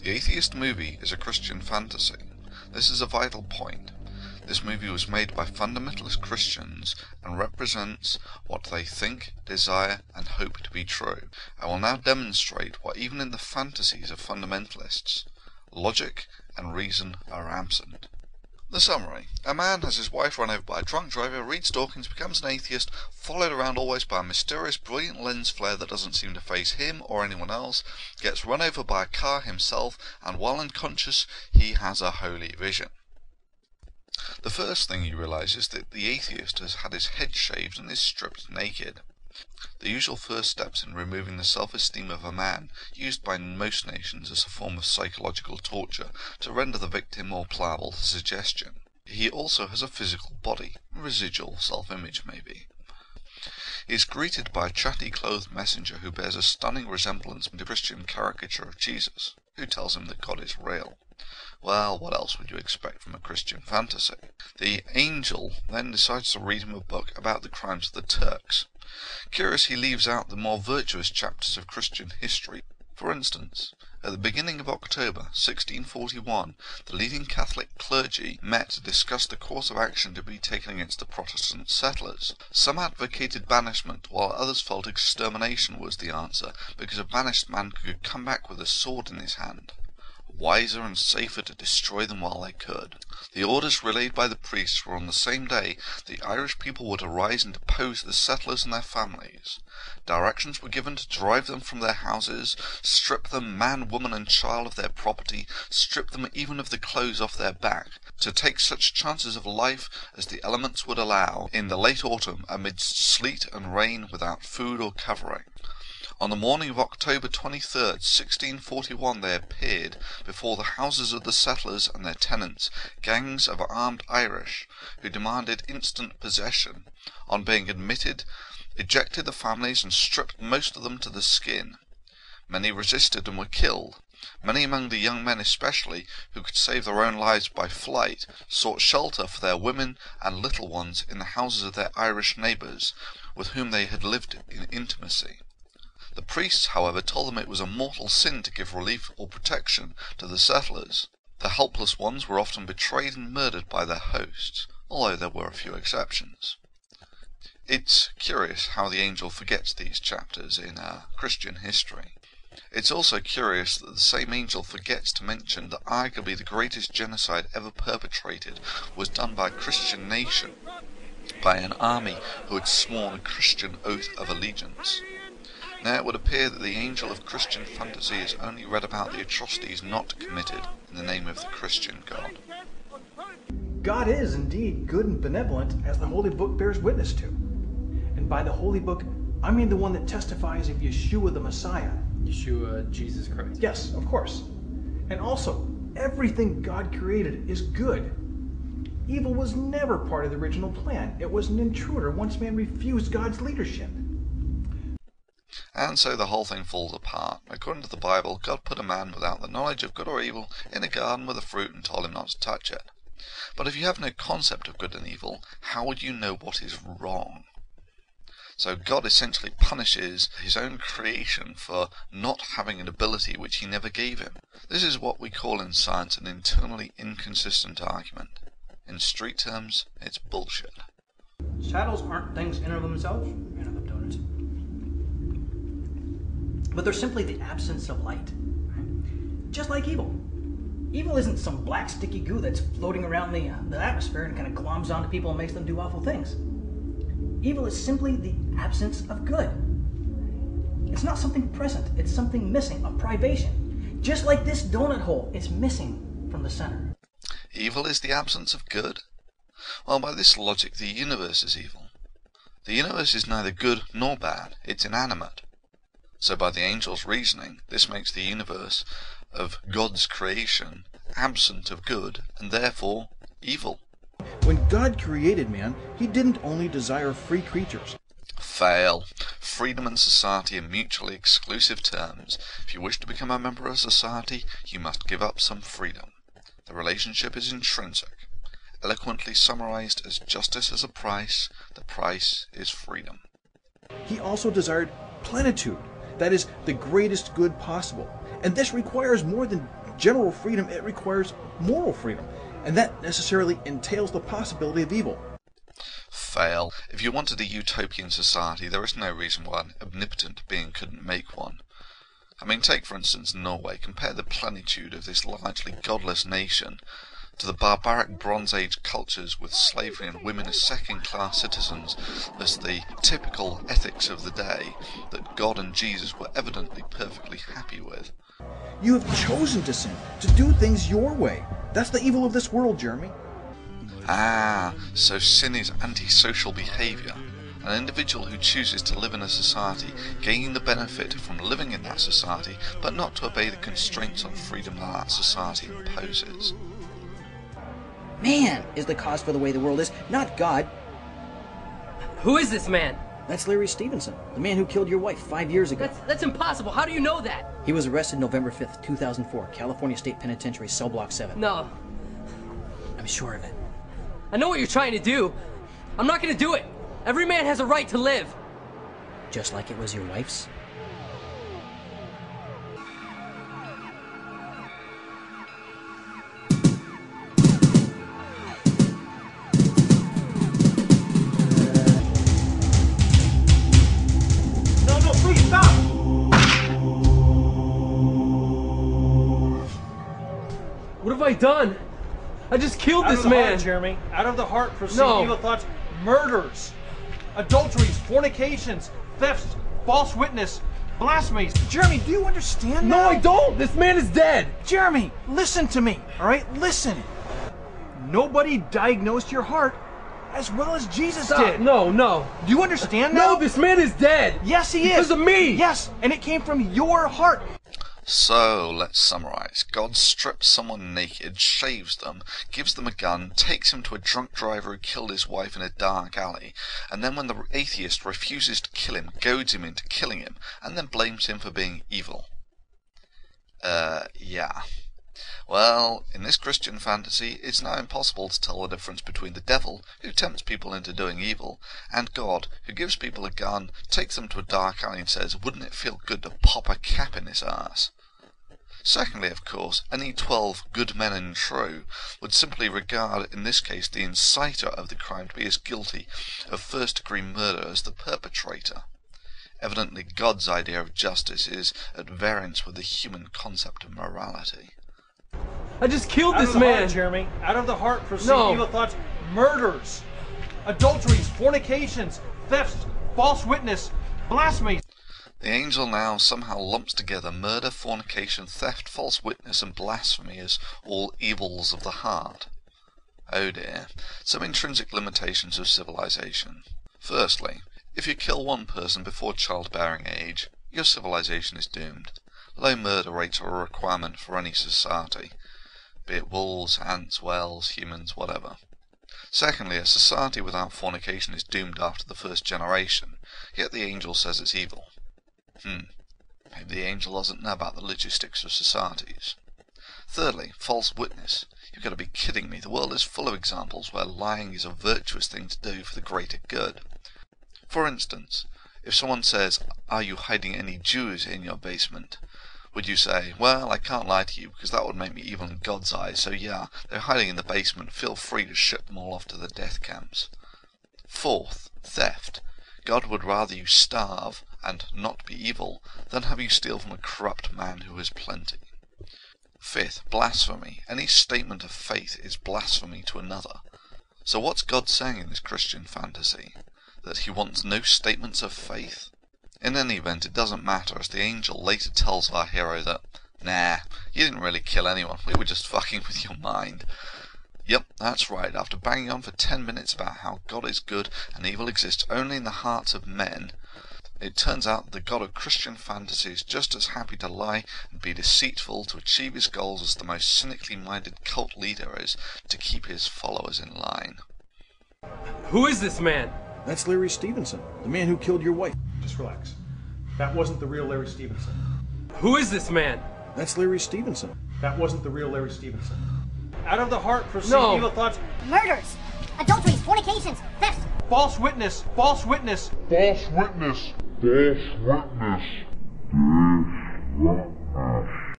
The Atheist Movie is a Christian fantasy. This is a vital point. This movie was made by fundamentalist Christians and represents what they think, desire, and hope to be true. I will now demonstrate why even in the fantasies of fundamentalists, logic and reason are absent. The summary. A man has his wife run over by a drunk driver, reads Dawkins, becomes an atheist, followed around always by a mysterious brilliant lens flare that doesn't seem to face him or anyone else, gets run over by a car himself, and while unconscious he has a holy vision. The first thing you realise is that the atheist has had his head shaved and is stripped naked. The usual first steps in removing the self-esteem of a man, used by most nations as a form of psychological torture to render the victim more pliable to suggestion. He also has a physical body, residual self-image maybe. He is greeted by a chatty clothed messenger who bears a stunning resemblance to the Christian caricature of Jesus, who tells him that God is real. Well, what else would you expect from a Christian fantasy? The angel then decides to read him a book about the crimes of the Turks. Curious, he leaves out the more virtuous chapters of Christian history. For instance, at the beginning of October 1641, the leading Catholic clergy met to discuss the course of action to be taken against the Protestant settlers. Some advocated banishment, while others felt extermination was the answer, because a banished man could come back with a sword in his hand. Wiser and safer to destroy them while they could. The orders relayed by the priests were on the same day the Irish people were to rise and depose the settlers and their families. Directions were given to drive them from their houses, strip them man, woman and child of their property, strip them even of the clothes off their back, to take such chances of life as the elements would allow in the late autumn amidst sleet and rain without food or covering. On the morning of October 23rd, 1641, they appeared before the houses of the settlers and their tenants, gangs of armed Irish, who demanded instant possession. On being admitted, ejected the families and stripped most of them to the skin. Many resisted and were killed. Many among the young men especially, who could save their own lives by flight, sought shelter for their women and little ones in the houses of their Irish neighbours, with whom they had lived in intimacy. The priests, however, told them it was a mortal sin to give relief or protection to the settlers. The helpless ones were often betrayed and murdered by their hosts, although there were a few exceptions. It's curious how the angel forgets these chapters in Christian history. It's also curious that the same angel forgets to mention that arguably the greatest genocide ever perpetrated was done by a Christian nation, by an army who had sworn a Christian oath of allegiance. Now it would appear that the angel of Christian fantasy has only read about the atrocities not committed in the name of the Christian God. God is indeed good and benevolent, as the Holy Book bears witness to. And by the Holy Book, I mean the one that testifies of Yeshua the Messiah. Yeshua, Jesus Christ. Yes, of course. And also, everything God created is good. Evil was never part of the original plan. It was an intruder once man refused God's leadership. And so the whole thing falls apart. According to the Bible, God put a man without the knowledge of good or evil in a garden with a fruit and told him not to touch it. But if you have no concept of good and evil, how would you know what is wrong? So God essentially punishes his own creation for not having an ability which he never gave him. This is what we call in science an internally inconsistent argument. In street terms, it's bullshit. Shadows aren't things in and of themselves. But they're simply the absence of light. Right? Just like evil. Evil isn't some black sticky goo that's floating around the atmosphere and kind of gloms onto people and makes them do awful things. Evil is simply the absence of good. It's not something present, it's something missing, a privation. Just like this donut hole is missing from the center. Evil is the absence of good? Well, by this logic, the universe is evil. The universe is neither good nor bad, it's inanimate. So by the angel's reasoning, this makes the universe of God's creation absent of good, and therefore evil. When God created man, he didn't only desire free creatures. Fail. Freedom and society are mutually exclusive terms. If you wish to become a member of society, you must give up some freedom. The relationship is intrinsic. Eloquently summarized as justice as a price, the price is freedom. He also desired plenitude. That is the greatest good possible. And this requires more than general freedom, it requires moral freedom. And that necessarily entails the possibility of evil. Fail. If you wanted a utopian society, there is no reason why an omnipotent being couldn't make one. I mean, take for instance Norway. Compare the plenitude of this largely godless nation to the barbaric Bronze Age cultures with slavery and women as second-class citizens as the typical ethics of the day that God and Jesus were evidently perfectly happy with. You have chosen to sin, to do things your way. That's the evil of this world, Jeremy. Ah, so sin is antisocial behaviour. An individual who chooses to live in a society, gaining the benefit from living in that society, but not to obey the constraints on freedom that society imposes. Man is the cause for the way the world is, not God. Who is this man? That's Larry Stevenson, the man who killed your wife 5 years ago. That's impossible. How do you know that? He was arrested November 5th, 2004, California State Penitentiary, Cell Block 7. No. I'm sure of it. I know what you're trying to do. I'm not going to do it. Every man has a right to live. Just like it was your wife's? No, please stop! What have I done? I just killed Out this of the man. heart, Jeremy. Out of the heart proceed No. evil thoughts, murders, adulteries, fornications, thefts, false witness, blasphemies. Jeremy, do you understand No, now? I don't. This man is dead. Jeremy, listen to me, all right? Listen. Nobody diagnosed your heart as well as Jesus Stop. did. No. Do you understand now? No, this man is dead. Yes, he is. Because of me. Yes, and it came from your heart. So, let's summarise. God strips someone naked, shaves them, gives them a gun, takes him to a drunk driver who killed his wife in a dark alley, and then when the atheist refuses to kill him, goads him into killing him, and then blames him for being evil. Yeah. Well, in this Christian fantasy, it's now impossible to tell the difference between the devil, who tempts people into doing evil, and God, who gives people a gun, takes them to a dark alley and says, wouldn't it feel good to pop a cap in his ass? Secondly, of course, any 12 good men and true would simply regard, in this case, the inciter of the crime to be as guilty of first-degree murder as the perpetrator. Evidently, God's idea of justice is at variance with the human concept of morality. I just killed Out this of the man. heart, Jeremy. Out of the heart proceed No. evil thoughts, murders, adulteries, fornications, thefts, false witness, blasphemies. The angel now somehow lumps together murder, fornication, theft, false witness, and blasphemy as all evils of the heart. Oh dear. Some intrinsic limitations of civilization. Firstly, if you kill one person before childbearing age, your civilization is doomed. Low murder rates are a requirement for any society, be it wolves, ants, whales, humans, whatever. Secondly, a society without fornication is doomed after the first generation, yet the angel says it's evil. Maybe the angel doesn't know about the logistics of societies. Thirdly, false witness. You've got to be kidding me. The world is full of examples where lying is a virtuous thing to do for the greater good. For instance, if someone says, "Are you hiding any Jews in your basement?" would you say, "Well, I can't lie to you because that would make me evil in God's eyes, so yeah, they're hiding in the basement, feel free to ship them all off to the death camps." Fourth, theft. God would rather you starve and not be evil than have you steal from a corrupt man who has plenty. Fifth, blasphemy. Any statement of faith is blasphemy to another. So what's God saying in this Christian fantasy? That he wants no statements of faith? In any event, it doesn't matter, as the angel later tells our hero that, "Nah, you didn't really kill anyone, we were just fucking with your mind." Yep, that's right, after banging on for 10 minutes about how God is good and evil exists only in the hearts of men, it turns out the God of Christian fantasy is just as happy to lie and be deceitful to achieve his goals as the most cynically minded cult leader is to keep his followers in line. Who is this man? That's Larry Stevenson, the man who killed your wife. Just relax. That wasn't the real Larry Stevenson. Who is this man? That's Larry Stevenson. That wasn't the real Larry Stevenson. Out of the heart proceed No. evil thoughts, Murders, adulteries, fornications, thefts, false witness, false witness. False witness. False witness.